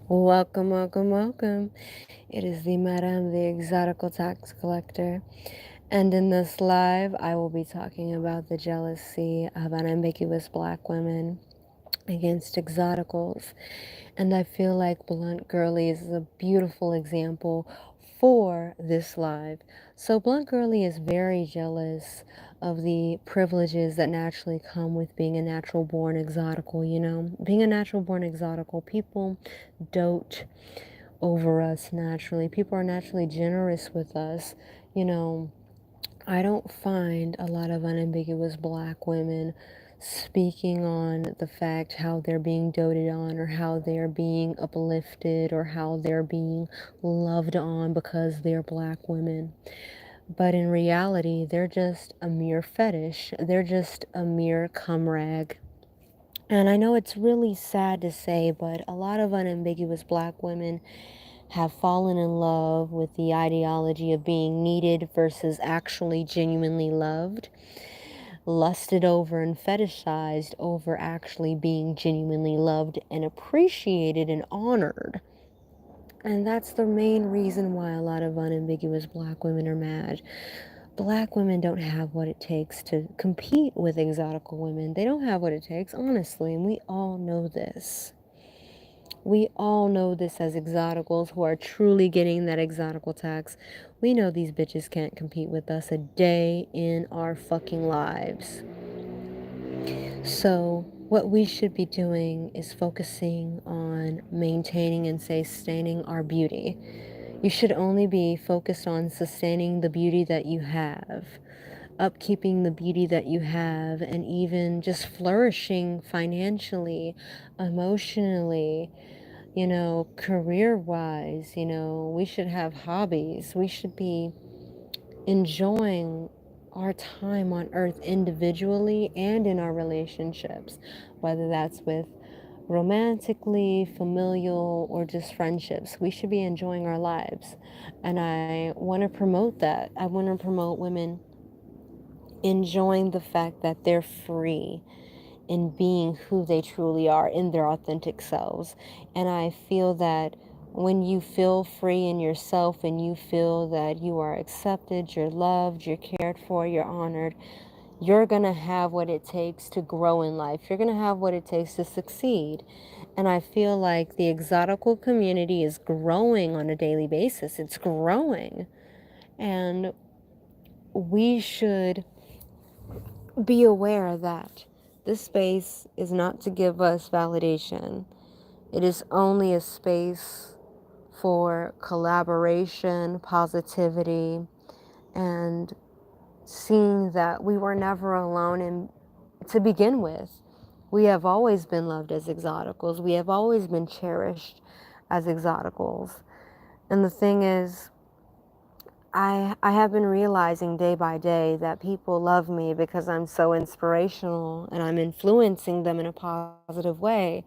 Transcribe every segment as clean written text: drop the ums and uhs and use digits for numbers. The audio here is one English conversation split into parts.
Welcome, welcome, welcome. It is the Madame the Exotical Tax Collector. And in this live, I will be talking about the jealousy of unambiguous black women against exoticals. And I feel like Blunt Girly is a beautiful example for this live. So Blunt Girly is very jealous of the privileges that naturally come with being a natural born exotical, Being a natural born exotical, people dote over us naturally. People are naturally generous with us. You know, I don't find a lot of unambiguous black women speaking on the fact how they're being doted on or how they're being uplifted or how they're being loved on because they're black women. But in reality, they're just a mere fetish. They're just a mere cum rag. And I know it's really sad to say, but a lot of unambiguous black women have fallen in love with the ideology of being needed versus actually genuinely loved, lusted over and fetishized over actually being genuinely loved and appreciated and honored. And that's the main reason why a lot of unambiguous black women are mad. Black women don't have what it takes to compete with exotical women. They don't have what it takes, honestly, and we all know this. We all know this as exoticals who are truly getting that exotical tax. We know these bitches can't compete with us a day in our fucking lives. So, what we should be doing is focusing on maintaining and sustaining our beauty. You should only be focused on sustaining the beauty that you have, upkeeping the beauty that you have, and even just flourishing financially, emotionally, career wise. We should have hobbies. We should be enjoying our time on earth individually and in our relationships, whether that's with romantically, familial, or just friendships. We should be enjoying our lives. And I want to promote that. I want to promote women enjoying the fact that they're free in being who they truly are in their authentic selves. And I feel that when you feel free in yourself and you feel that you are accepted, you're loved, you're cared for, you're honored, you're going to have what it takes to grow in life. You're going to have what it takes to succeed. And I feel like the exotical community is growing on a daily basis. It's growing. And we should be aware that this space is not to give us validation. It is only a space for collaboration, positivity, and seeing that we were never alone in, to begin with. We have always been loved as exoticals. We have always been cherished as exoticals. And the thing is, I have been realizing day by day that people love me because I'm so inspirational and I'm influencing them in a positive way.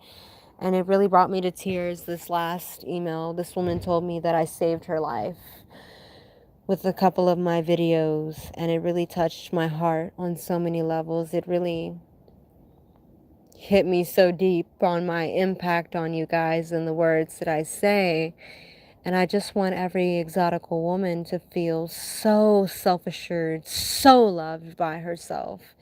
And it really brought me to tears this last email. This woman told me that I saved her life with a couple of my videos, and it really touched my heart on so many levels. It really hit me so deep on my impact on you guys and the words that I say. And I just want every exotical woman to feel so self-assured, so loved by herself.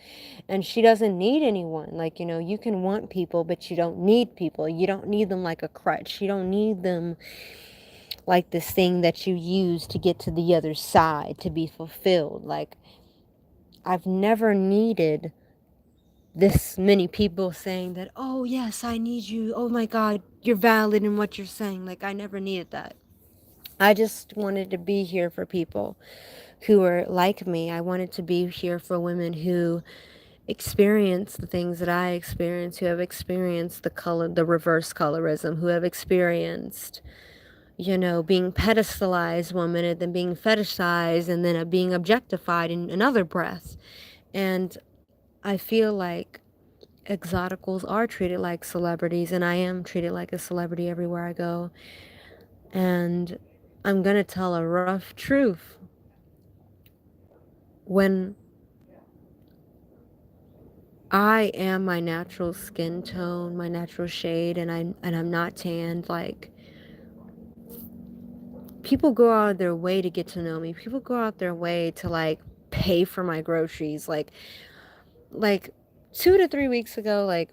And she doesn't need anyone. Like, you can want people, but you don't need people. You don't need them like a crutch. You don't need them like this thing that you use to get to the other side, to be fulfilled. Like, I've never needed this many people saying that, oh, yes, I need you. Oh, my God, you're valid in what you're saying. Like, I never needed that. I just wanted to be here for people who are like me. I wanted to be here for women who experience the things that I experience, who have experienced the reverse colorism, who have experienced, being pedestalized one minute, then being fetishized, and then being objectified in another breath. And I feel like exoticals are treated like celebrities, and I am treated like a celebrity everywhere I go. And I'm going to tell a rough truth. When I am my natural skin tone, my natural shade, and I'm not tanned like people go out of their way to get to know me. People go out their way to like pay for my groceries. Like 2 to 3 weeks ago, like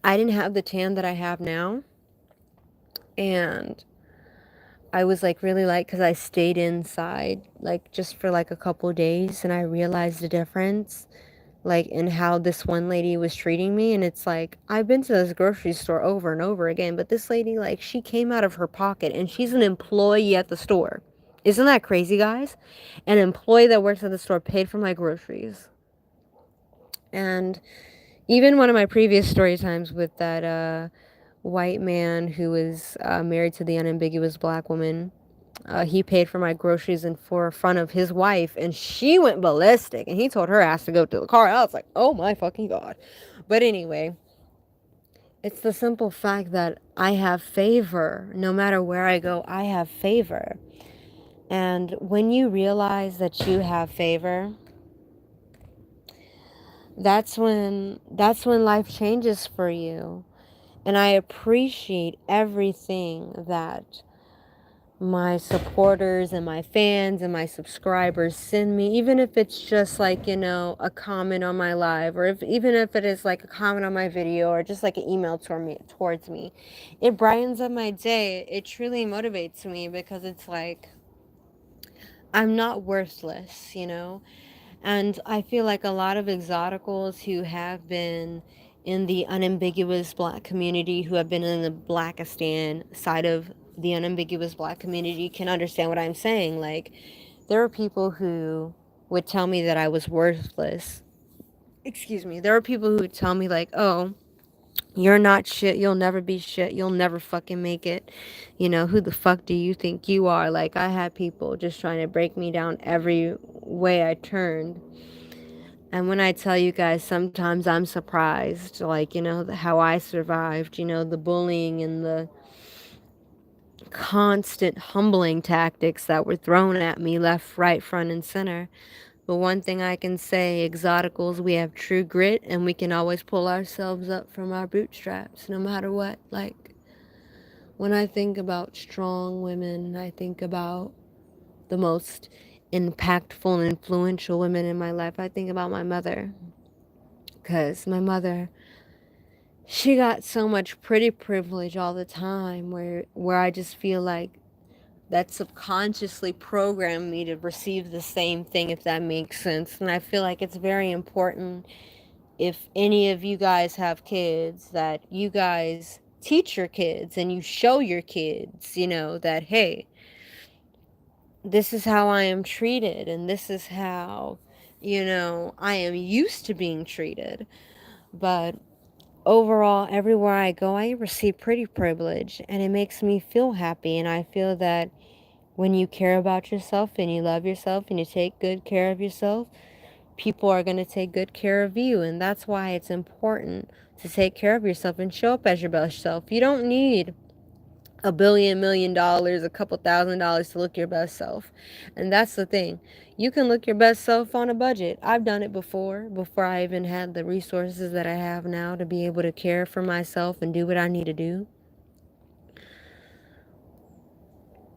I didn't have the tan that I have now, and I was like really like, because I stayed inside like just for like a couple days, and I realized the difference like in how this one lady was treating me. And it's like, I've been to this grocery store over and over again, but this lady, like, she came out of her pocket, and she's an employee at the store. Isn't that crazy, guys? An employee that works at the store paid for my groceries. And even one of my previous story times with that white man who was married to the unambiguous black woman, he paid for my groceries in for front of his wife, and she went ballistic, and he told her ass to go to the car. I was like, oh my fucking God. But anyway, it's the simple fact that I have favor. No matter where I go, I have favor. And when you realize that you have favor, that's when life changes for you. And I appreciate everything that my supporters and my fans and my subscribers send me, even if it's just like, a comment on my live, or even if it is like a comment on my video, or just like an email towards me. It brightens up my day. It truly motivates me, because it's like, I'm not worthless. And I feel like a lot of exoticals who have been in the unambiguous black community, who have been in the Blackistan side of the unambiguous black community, can understand what I'm saying. Like, there are people who would tell me that I was worthless. Excuse me. There are people who would tell me, like, oh, you're not shit. You'll never be shit. You'll never fucking make it. Who the fuck do you think you are? Like, I had people just trying to break me down every way I turned. And when I tell you guys, sometimes I'm surprised, like, how I survived, the bullying and the constant humbling tactics that were thrown at me left, right, front, and center. But one thing I can say, Exoticals, we have true grit, and we can always pull ourselves up from our bootstraps, no matter what. Like, when I think about strong women, I think about the most impactful and influential women in my life. I think about my mother, because my mother, she got so much pretty privilege all the time, where I just feel like that subconsciously programmed me to receive the same thing, if that makes sense. And I feel like it's very important, if any of you guys have kids, that you guys teach your kids and you show your kids, that, hey, this is how I am treated, and this is how, I am used to being treated. But overall, everywhere I go, I receive pretty privilege, and it makes me feel happy. And I feel that when you care about yourself and you love yourself and you take good care of yourself, people are going to take good care of you. And that's why it's important to take care of yourself and show up as your best self. You don't need $1 billion, $1 million, a couple $1,000 to look your best self. And that's the thing. You can look your best self on a budget. I've done it before I even had the resources that I have now to be able to care for myself and do what I need to do.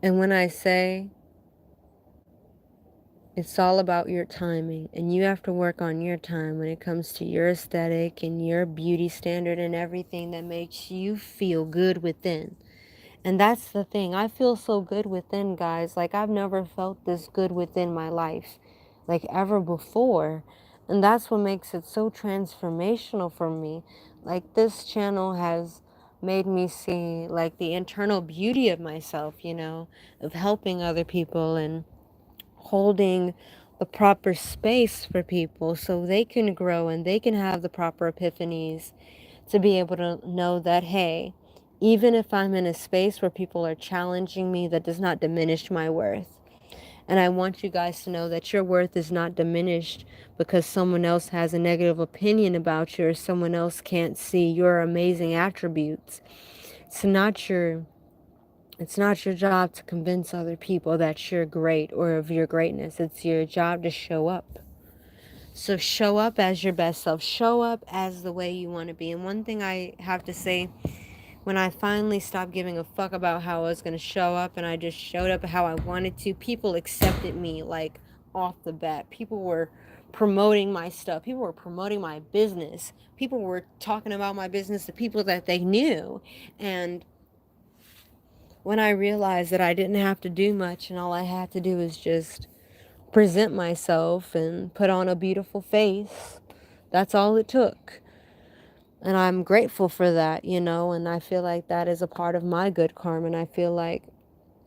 And when I say it's all about your timing, and you have to work on your time when it comes to your aesthetic and your beauty standard and everything that makes you feel good within. And that's the thing. I feel so good within, guys. Like, I've never felt this good within my life, like, ever before. And that's what makes it so transformational for me. Like, this channel has made me see, like, the internal beauty of myself, of helping other people and holding the proper space for people so they can grow and they can have the proper epiphanies, to be able to know that, hey, even if I'm in a space where people are challenging me, that does not diminish my worth. And I want you guys to know that your worth is not diminished because someone else has a negative opinion about you, or someone else can't see your amazing attributes. It's not your job to convince other people that you're great or of your greatness. It's your job to show up. So show up as your best self. Show up as the way you want to be. And one thing I have to say, when I finally stopped giving a fuck about how I was going to show up and I just showed up how I wanted to, people accepted me like off the bat. People were promoting my stuff. People were promoting my business. People were talking about my business to people that they knew. And when I realized that I didn't have to do much and all I had to do was just present myself and put on a beautiful face, that's all it took. And I'm grateful for that, you know, and I feel like that is a part of my good karma. And I feel like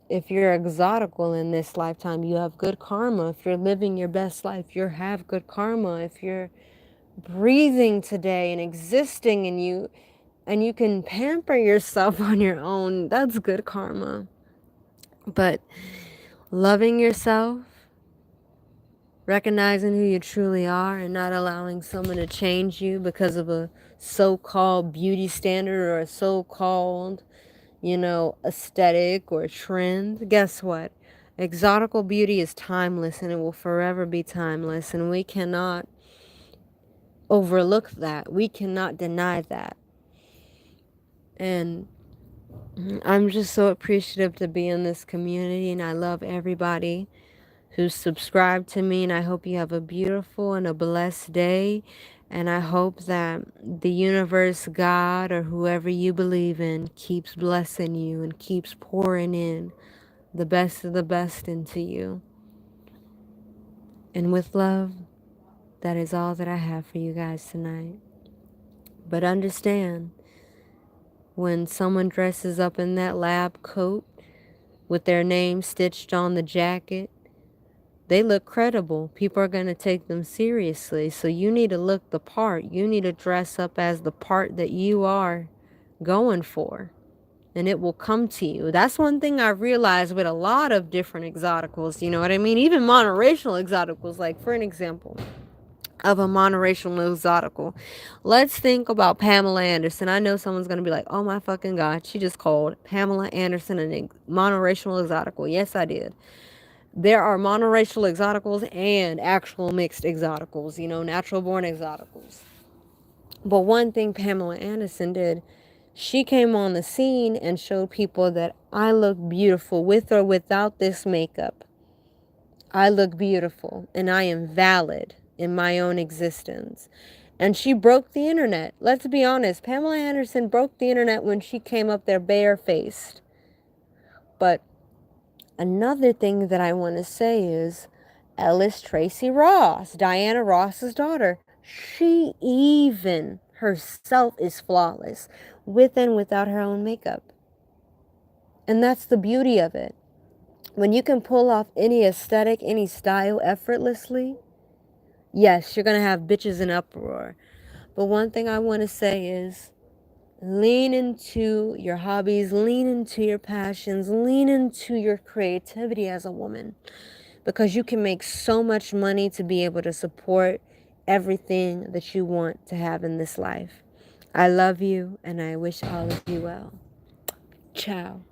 if you're exotical in this lifetime, you have good karma. If you're living your best life, you have good karma. If you're breathing today and existing and you can pamper yourself on your own, that's good karma. But loving yourself, recognizing who you truly are and not allowing someone to change you because of a so-called beauty standard or a so-called, you know, aesthetic or trend. Guess what? Exotical beauty is timeless and it will forever be timeless, and we cannot overlook that. We cannot deny that. And I'm just so appreciative to be in this community, and I love everybody who's subscribed to me, and I hope you have a beautiful and a blessed day. And I hope that the universe, God, or whoever you believe in keeps blessing you and keeps pouring in the best of the best into you. And with love, that is all that I have for you guys tonight. But understand, when someone dresses up in that lab coat with their name stitched on the jacket, they look credible. People are going to take them seriously. So you need to look the part. You need to dress up as the part that you are going for, and it will come to you. That's one thing I realized with a lot of different exoticals, you know what I mean? Even monoracial exoticals, like for an example of a monoracial exotical. Let's think about Pamela Anderson. I know someone's going to be like, oh my fucking God, she just called Pamela Anderson a monoracial exotical. Yes, I did. There are monoracial exoticals and actual mixed exoticals, you know, natural born exoticals. But one thing Pamela Anderson did, she came on the scene and showed people that I look beautiful with or without this makeup. I look beautiful and I am valid in my own existence. And she broke the internet. Let's be honest, Pamela Anderson broke the internet when she came up there barefaced. But another thing that I want to say is Ellis Tracy Ross, Diana Ross's daughter, she even herself is flawless with and without her own makeup. And that's the beauty of it. When you can pull off any aesthetic, any style effortlessly, yes, you're going to have bitches in uproar. But one thing I want to say is lean into your hobbies, lean into your passions, lean into your creativity as a woman, because you can make so much money to be able to support everything that you want to have in this life. I love you, and I wish all of you well. Ciao.